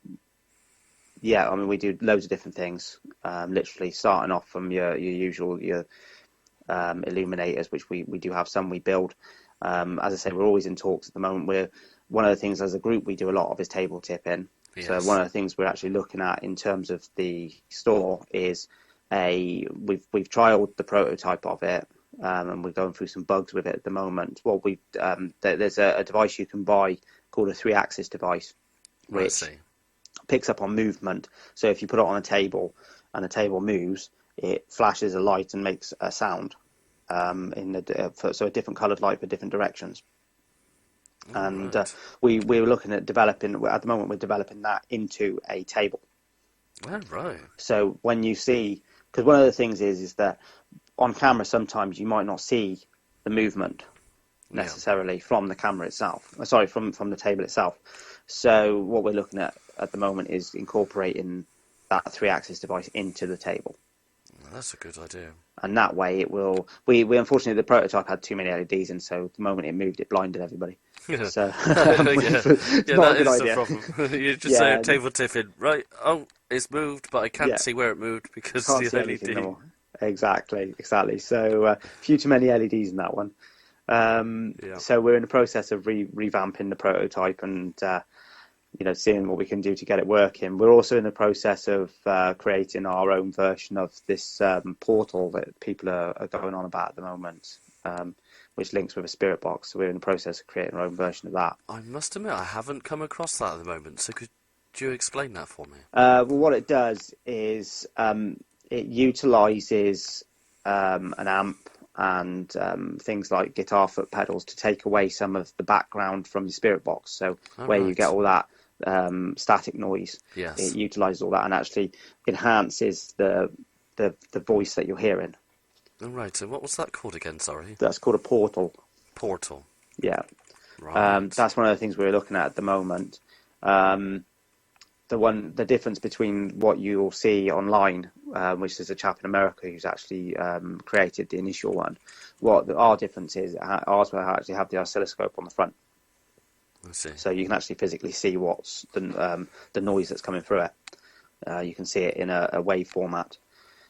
we do loads of different things. Literally starting off from your usual illuminators, which we do have some we build. As I say, we're always in talks at the moment. One of the things as a group we do a lot of is table tipping. Yes. So one of the things we're actually looking at in terms of the store is we've trialed the prototype of it, and we're going through some bugs with it at the moment. Well, there's a device you can buy called a 3-axis device, which picks up on movement. So if you put it on a table and the table moves, it flashes a light and makes a sound. So a different coloured light for different directions. And we were looking at developing, at the moment we're developing that into a table. Oh, right. So when you see, because one of the things is that on camera sometimes you might not see the movement necessarily from the camera itself. Sorry, from the table itself. So what we're looking at the moment is incorporating that 3-axis device into the table. That's a good idea. And that way it will... We unfortunately, the prototype had too many LEDs, and so the moment it moved, it blinded everybody. Yeah. So It's not that a good is idea. the problem. You just say table tipping, right? Oh, it's moved, but I can't see where it moved because Can't the see LED. anything no more. Exactly. So a few too many LEDs in that one. So we're in the process of revamping the prototype and seeing what we can do to get it working. We're also in the process of creating our own version of this portal that people are going on about at the moment, which links with a spirit box. So we're in the process of creating our own version of that. I must admit, I haven't come across that at the moment. So could you explain that for me? Well, what it does is it utilises an amp and things like guitar foot pedals to take away some of the background from the spirit box. So you get all that static noise, it utilises all that and actually enhances the voice that you're hearing. Oh, right. So what was that called again? Sorry. That's called a portal. Portal. Yeah. Right. That's one of the things we're looking at the moment. The difference between what you'll see online, which is a chap in America who's actually created the initial one. What our difference is, ours will actually have the oscilloscope on the front. I see. So you can actually physically see what's the noise that's coming through it. You can see it in a wave format.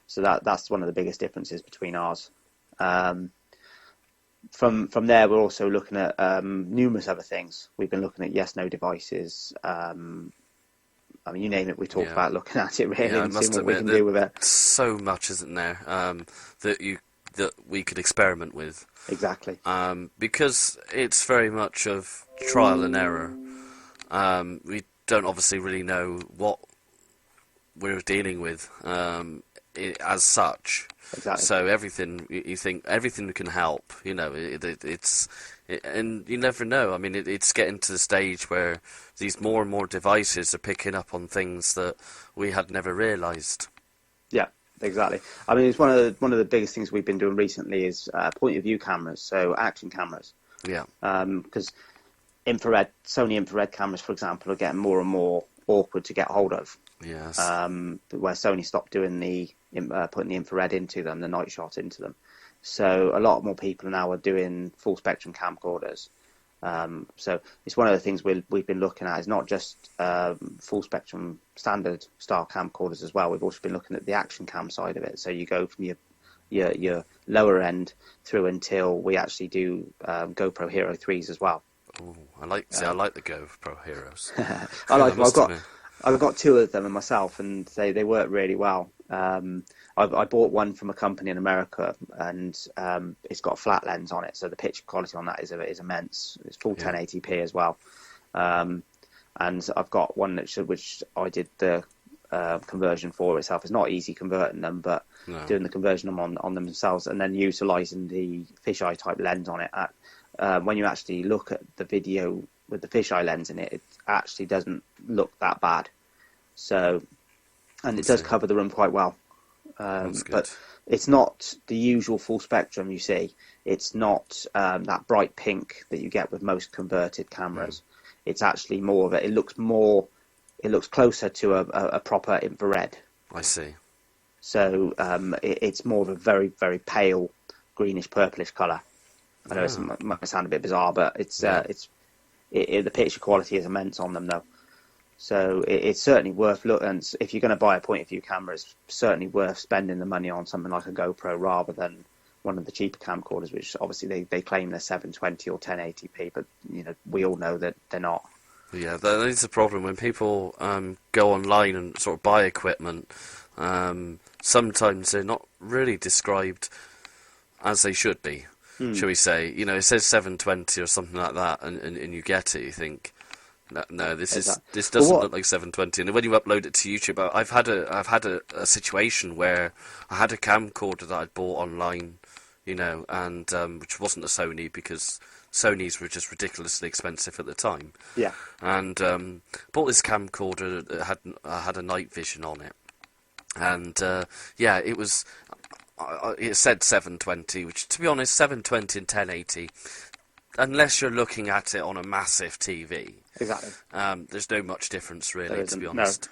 So that's one of the biggest differences between ours. From there, we're also looking at numerous other things. We've been looking at yes/no devices. I mean, you name it, we talked about looking at it really and seeing what we can do with it. So much, isn't there, that we could experiment with. Exactly. Because it's very much of trial and error. We don't obviously really know what we're dealing with as such. Exactly. So everything, you think everything can help. And you never know. I mean, it's getting to the stage where these more and more devices are picking up on things that we had never realised. Yeah, exactly. I mean, it's one of the biggest things we've been doing recently is point of view cameras, so action cameras. Yeah. Because Sony infrared cameras, for example, are getting more and more awkward to get hold of. Yes. Where Sony stopped doing putting the infrared into them, the night shot into them. So a lot more people now are doing full spectrum camcorders. So it's one of the things we've been looking at is not just full spectrum standard style camcorders as well. We've also been looking at the action cam side of it. So you go from your lower end through until we actually do GoPro Hero 3s as well. Ooh, I like the GoPro Heroes. I've got 2 of them myself, and they work really well. I bought one from a company in America, and it's got a flat lens on it, so the picture quality on that is immense. It's full 1080p as well. And I've got one which I did the conversion for itself. It's not easy converting them, but doing the conversion on them themselves, and then utilising the fisheye type lens on it. When you actually look at the video with the fisheye lens in it, it actually doesn't look that bad. So, and it does cover the room quite well. But it's not the usual full spectrum you see. It's not that bright pink that you get with most converted cameras. It's actually more of it. It looks closer to a proper infrared. I see. So it's more of a very, very pale greenish purplish colour. I know it might sound a bit bizarre, but the picture quality is immense on them though. So it's certainly worth looking. And if you're going to buy a point of view camera, it's certainly worth spending the money on something like a GoPro rather than one of the cheaper camcorders, which obviously they claim they're 720 or 1080p, but we all know that they're not. Yeah, that is the problem when people go online and sort of buy equipment. Sometimes they're not really described as they should be. Shall we say? It says 720 or something like that, and you get it. You think, no, this doesn't look like 720. And when you upload it to YouTube, I've had a situation where I had a camcorder that I'd bought online, and which wasn't a Sony because Sonys were just ridiculously expensive at the time. Yeah. And bought this camcorder that had a night vision on it, and it was. It said 720, which, to be honest, 720 and 1080, unless you're looking at it on a massive TV. Exactly. There's no much difference really, There to be isn't, honest.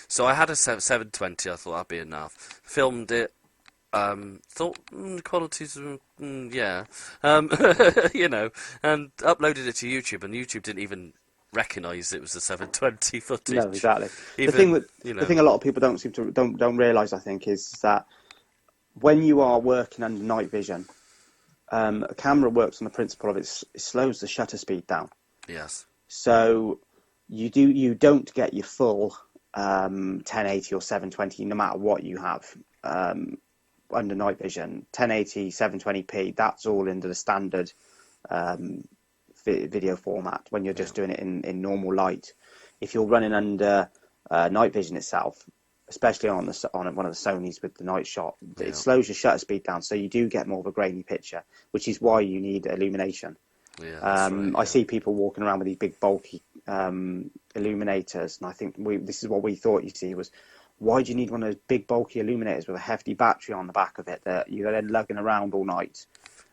So I had a 720. I thought that'd be enough. Filmed it. Thought the quality's yeah, you know, and uploaded it to YouTube, and YouTube didn't even recognise it was the 720 footage. No, exactly. Even, the thing a lot of people don't realise, I think, is that when you are working under night vision, a camera works on the principle of it slows the shutter speed down. Yes. So you don't get your full 1080 or 720 no matter what you have under night vision. 1080, 720p, that's all into the standard video format when you're just doing it in normal light. If you're running under night vision itself, especially on one of the Sonys with the night shot, it slows your shutter speed down, so you do get more of a grainy picture, which is why you need illumination. I see people walking around with these big bulky illuminators, and I think this is what we thought. You see, was why do you need one of those big bulky illuminators with a hefty battery on the back of it that you're then lugging around all night?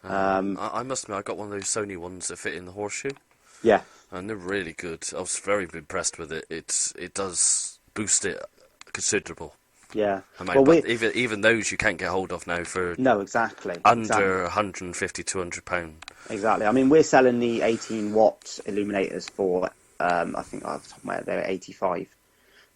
I must admit, I got one of those Sony ones that fit in the horseshoe. Yeah, and they're really good. I was very impressed with it. It does boost it considerable. Yeah. But even those you can't get hold of now for under 150, 200 £200. Exactly. I mean, we're selling the 18 watt illuminators for I think off the top of my head they're 85.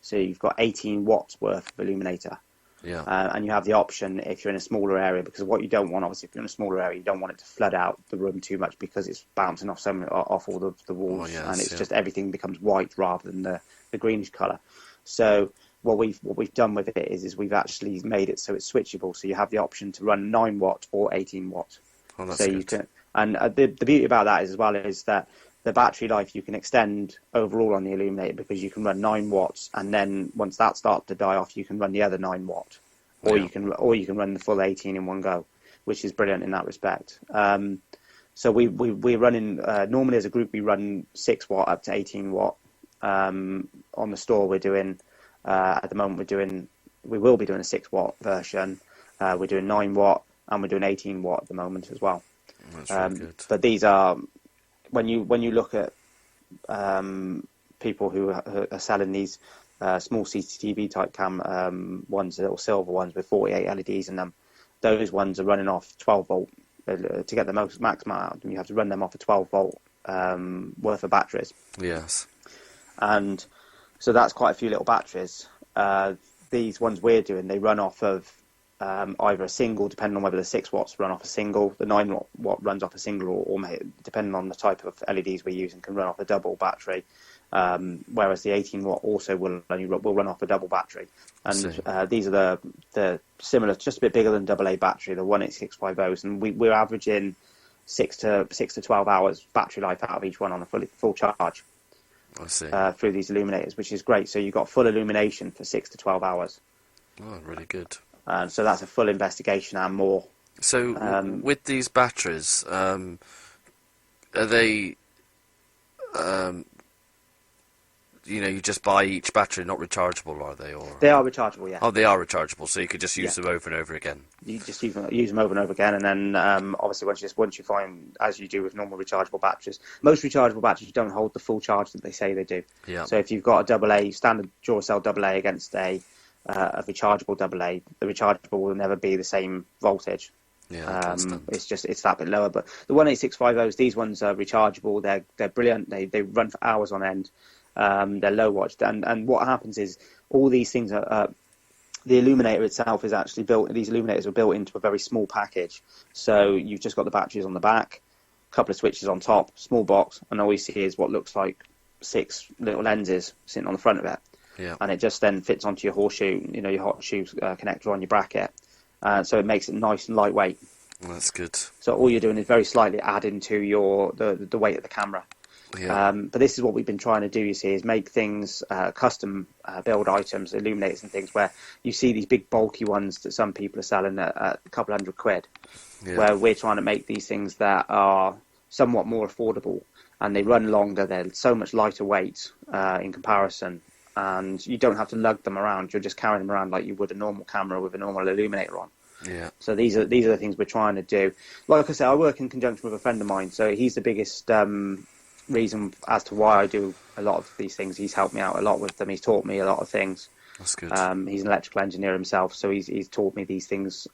So you've got 18 watts worth of illuminator. Yeah. And you have the option if you're in a smaller area, because what you don't want, obviously, if you're in a smaller area, you don't want it to flood out the room too much because it's bouncing off all the walls, and it's just everything becomes white rather than the greenish colour. So what we've done with it is we've actually made it so it's switchable. So you have the option to run 9 watt or 18 watt. Oh, that's so good. You can, and the beauty about that is that the battery life you can extend overall on the illuminator, because you can run 9 watts, and then once that starts to die off, you can run the other 9 watt, or you can run the full 18 in one go, which is brilliant in that respect. So we're running normally as a group we run 6 watt up to 18 watt. On the store we're doing at the moment we will be doing a 6 watt version. We're doing 9 watt and we're doing 18 watt at the moment as well. That's really good. But these are when you look at people who are selling these small CCTV type cam ones, little silver ones with 48 LEDs in them, those ones are running off 12 volt to get the maximum out. You have to run them off a 12 volt worth of batteries. Yes. And so that's quite a few little batteries. These ones we're doing, they run off of either a single, depending on whether the 6 watts run off a single, the 9 watt runs off a single, or depending on the type of LEDs we're using, can run off a double battery. Whereas the 18 watt also will run off a double battery. And these are the similar, just a bit bigger than AA battery, the 18650s, and we're averaging 6 to 12 hours battery life out of each one on a full charge. I see. Through these illuminators, which is great. So you've got full illumination for 6 to 12 hours. Oh, really good. So that's a full investigation and more. So with these batteries, are they, you just buy each battery, not rechargeable, are they? Or they are rechargeable, yeah. Oh, they are rechargeable, so you could just use them over and over again. You just use them over and over again, and then obviously once you find, as you do with normal rechargeable batteries, most rechargeable batteries don't hold the full charge that they say they do. Yeah. So if you've got a AA standard Duracell AA against a rechargeable AA, the rechargeable will never be the same voltage. Yeah, it's that bit lower. But the 18650s, these ones are rechargeable. They're brilliant. They run for hours on end. They're low watched, and what happens is all these things are. The illuminator itself is actually built. These illuminators are built into a very small package. So you've just got the batteries on the back, a couple of switches on top, small box, and all you see is what looks like 6 little lenses sitting on the front of it. Yeah. And it just then fits onto your horseshoe, your hot shoe connector on your bracket. So it makes it nice and lightweight. Well, that's good. So all you're doing is very slightly adding to the weight of the camera. Yeah. But this is what we've been trying to do, you see, is make things custom build items, illuminators and things, where you see these big bulky ones that some people are selling at a couple £100, where we're trying to make these things that are somewhat more affordable, and they run longer. They're so much lighter weight in comparison, and you don't have to lug them around. You're just carrying them around like you would a normal camera with a normal illuminator on. Yeah. So these are the things we're trying to do. Like I said, I work in conjunction with a friend of mine, so he's the biggest reason as to why I do a lot of these things. He's helped me out a lot with them. He's taught me a lot of things. That's good. He's an electrical engineer himself, so he's taught me these things.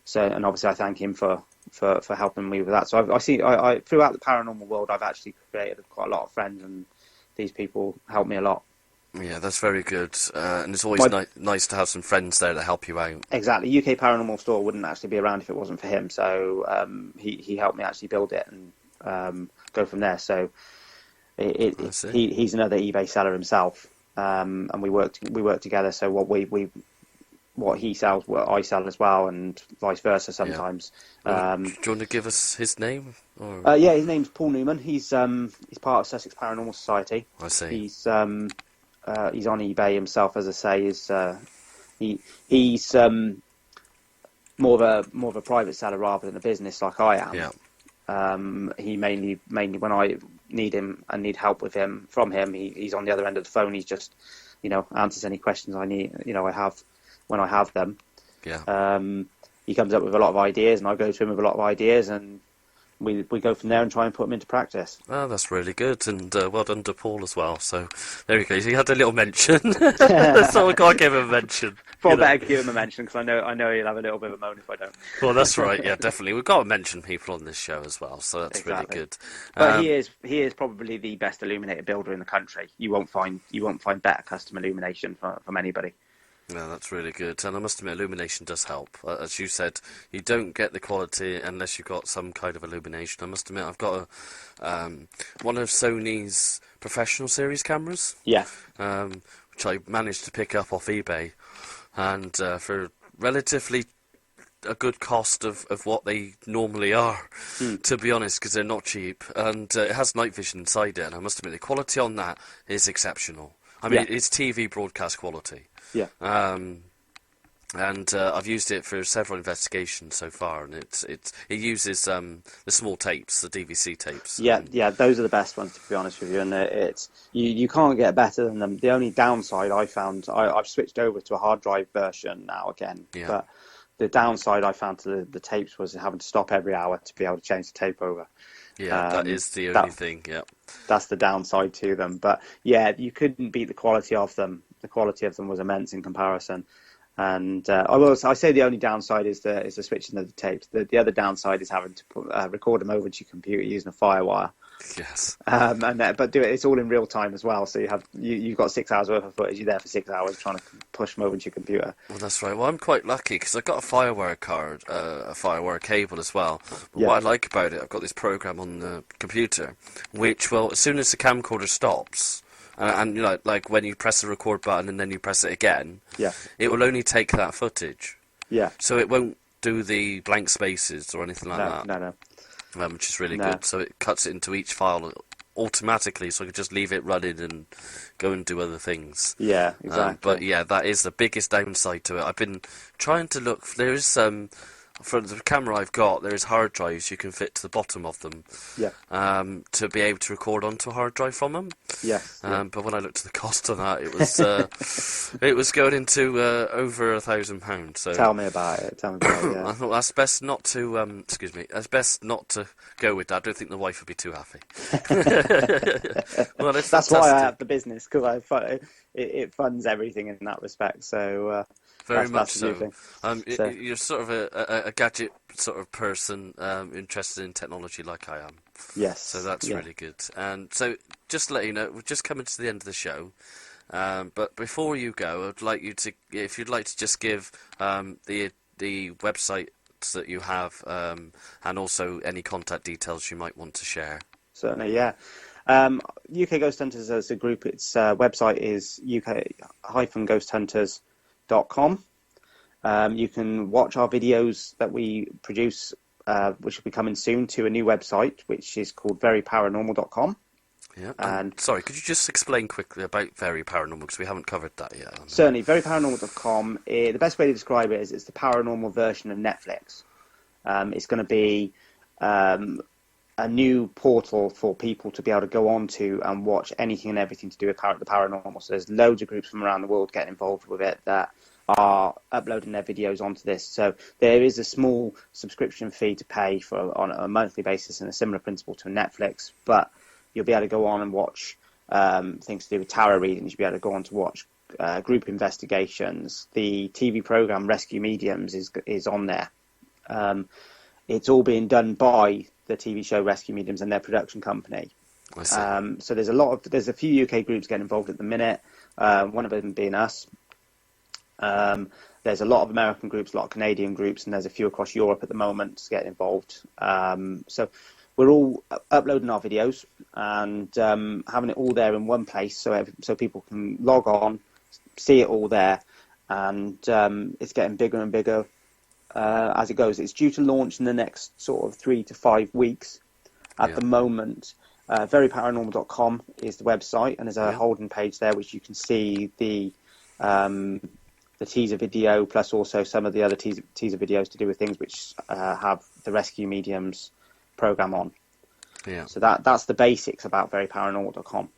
So, and obviously I thank him for helping me with that. So I throughout the paranormal world, I've actually created quite a lot of friends, and these people help me a lot. Yeah, that's very good. And it's always nice to have some friends there to help you out. Exactly. UK Paranormal Store wouldn't actually be around if it wasn't for him. So he helped me actually build it and go from there. So he's another eBay seller himself, and we work together. So what he sells, what I sell as well, and vice versa sometimes. Yeah. Do you want to give us his name? Or? Yeah, his name's Paul Newman. He's part of Sussex Paranormal Society. I see. He's on eBay himself, as I say. He's more of a private seller rather than a business like I am. Yeah. He mainly when I need him and need help with him from him, he's on the other end of the phone. He's just answers any questions I need. I have when I have them. Yeah. He comes up with a lot of ideas, and I go to him with a lot of ideas, and we go from there and try and put them into practice. Oh, that's really good, and well done to Paul as well. So there you go. He had a little mention. So I can't give him a mention. Well, better give him a mention, because I know he'll have a little bit of a moan if I don't. Well, that's right. Yeah, definitely. We've got to mention people on this show as well, so that's exactly. really good. But he is probably the best illuminator builder in the country. You won't find better custom illumination from anybody. No, that's really good. And I must admit, illumination does help. As you said, you don't get the quality unless you've got some kind of illumination. I must admit, I've got one of Sony's professional series cameras. Yeah. Which I managed to pick up off eBay. And for relatively a good cost of what they normally are, to be honest, because they're not cheap. And it has night vision inside it. And I must admit, the quality on that is exceptional. I mean, it's TV broadcast quality. Yeah. And I've used it for several investigations so far, and it uses the small tapes, the DVC tapes. Yeah, those are the best ones, to be honest with you. And you can't get better than them. The only downside I found, I've switched over to a hard drive version now again. Yeah. But the downside I found to the tapes was having to stop every hour to be able to change the tape over. Yeah, that is the only thing. Yeah. That's the downside to them. But yeah, you couldn't beat the quality of them. The quality of them was immense in comparison. And I say the only downside is the switching of the tapes. The other downside is having to record them over to your computer using a FireWire. Yes. But do it. It's all in real time as well. So you've got 6 hours worth of footage. You're there for 6 hours trying to push them over to your computer. Well, that's right. Well, I'm quite lucky because I've got a FireWire card, a FireWire cable as well. But what I like about it, I've got this program on the computer, which as soon as the camcorder stops. And like when you press the record button and then you press it again, it will only take that footage. Yeah. So it won't do the blank spaces or anything like that. No. Which is really good. So it cuts it into each file automatically, so I can just leave it running and go and do other things. Yeah, exactly. But yeah, that is the biggest downside to it. I've been trying to look. There is for the camera I've got, there is hard drives you can fit to the bottom of them. Yeah. To be able to record onto a hard drive from them. Yes. But when I looked at the cost of that, it was going into over £1,000. So Tell me about it. Yeah. I thought that's best not to. Excuse me. That's best not to go with that. I don't think the wife would be too happy. Well, that's why I have the business, because it funds everything in that respect. So. Very much so. You're sort of a gadget sort of person, interested in technology like I am. Yes. So that's really good. And so, just to let you know, we're just coming to the end of the show. But before you go, I'd like you to, if you'd like to just give the websites that you have, and also any contact details you might want to share. Certainly, yeah. UK Ghost Hunters as a group, its website is uk-ghosthunters.com. You can watch our videos that we produce, which will be coming soon to a new website, which is called veryparanormal.com. Yeah. And sorry, could you just explain quickly about Very Paranormal, because we haven't covered that yet? Certainly, veryparanormal.com. The best way to describe it is it's the paranormal version of Netflix. It's going to be a new portal for people to be able to go on to and watch anything and everything to do with the paranormal. So there's loads of groups from around the world getting involved with it that are uploading their videos onto this. So there is a small subscription fee to pay for on a monthly basis, and a similar principle to Netflix. But you'll be able to go on and watch things to do with tarot readings. You'll be able to go on to watch group investigations. The TV program Rescue Mediums is on there. It's all being done by the TV show Rescue Mediums and their production company. I see. So there's a few UK groups getting involved at the minute. One of them being us. There's a lot of American groups, a lot of Canadian groups, and there's a few across Europe at the moment getting involved. So we're all uploading our videos and having it all there in one place, so people can log on, see it all there, and it's getting bigger and bigger as it goes. It's due to launch in the next sort of 3 to 5 weeks. At the moment, veryparanormal.com is the website, and there's a holding page there which you can see the teaser video, plus also some of the other teaser videos to do with things which have the Rescue Mediums program on. Yeah. So that's the basics about veryparanormal.com.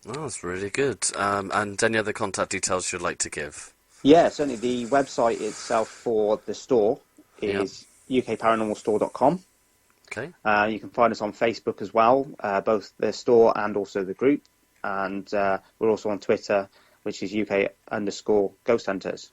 Oh, that's really good. And any other contact details you'd like to give? Yeah, certainly. The website itself for the store is ukparanormalstore.com. Okay. You can find us on Facebook as well, both the store and also the group. And we're also on Twitter, which is UK_Ghost Hunters.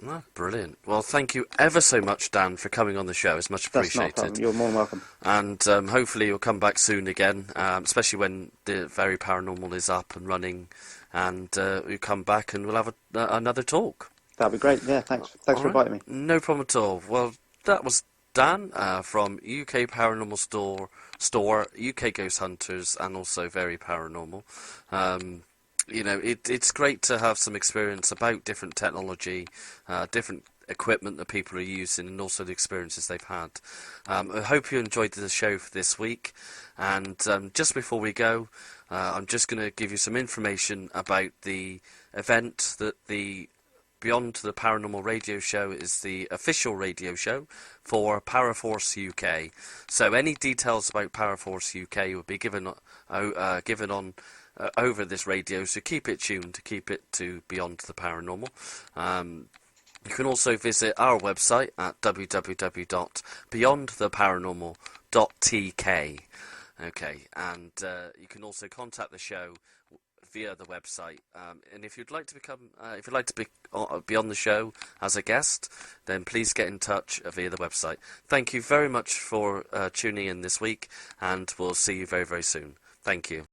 Oh, brilliant. Well, thank you ever so much, Dan, for coming on the show. It's much appreciated. That's not a problem. You're more than welcome. And hopefully you'll come back soon again, especially when the Very Paranormal is up and running, and you come back and we'll have another talk. That'd be great. Yeah, thanks for inviting me. No problem at all. Well, that was Dan from UK Paranormal Store, UK Ghost Hunters, and also Very Paranormal. You know, it's great to have some experience about different technology, different equipment that people are using, and also the experiences they've had. I hope you enjoyed the show for this week. And just before we go, I'm just going to give you some information about the event that the Beyond the Paranormal radio show is the official radio show for Paraforce UK. So any details about Paraforce UK will be given on over this radio, so keep it tuned, to keep it to Beyond the Paranormal. You can also visit our website at www.beyondtheparanormal.tk. Okay, and you can also contact the show via the website. And if you'd like to be on the show as a guest, then please get in touch via the website. Thank you very much for tuning in this week, and we'll see you very, very soon. Thank you.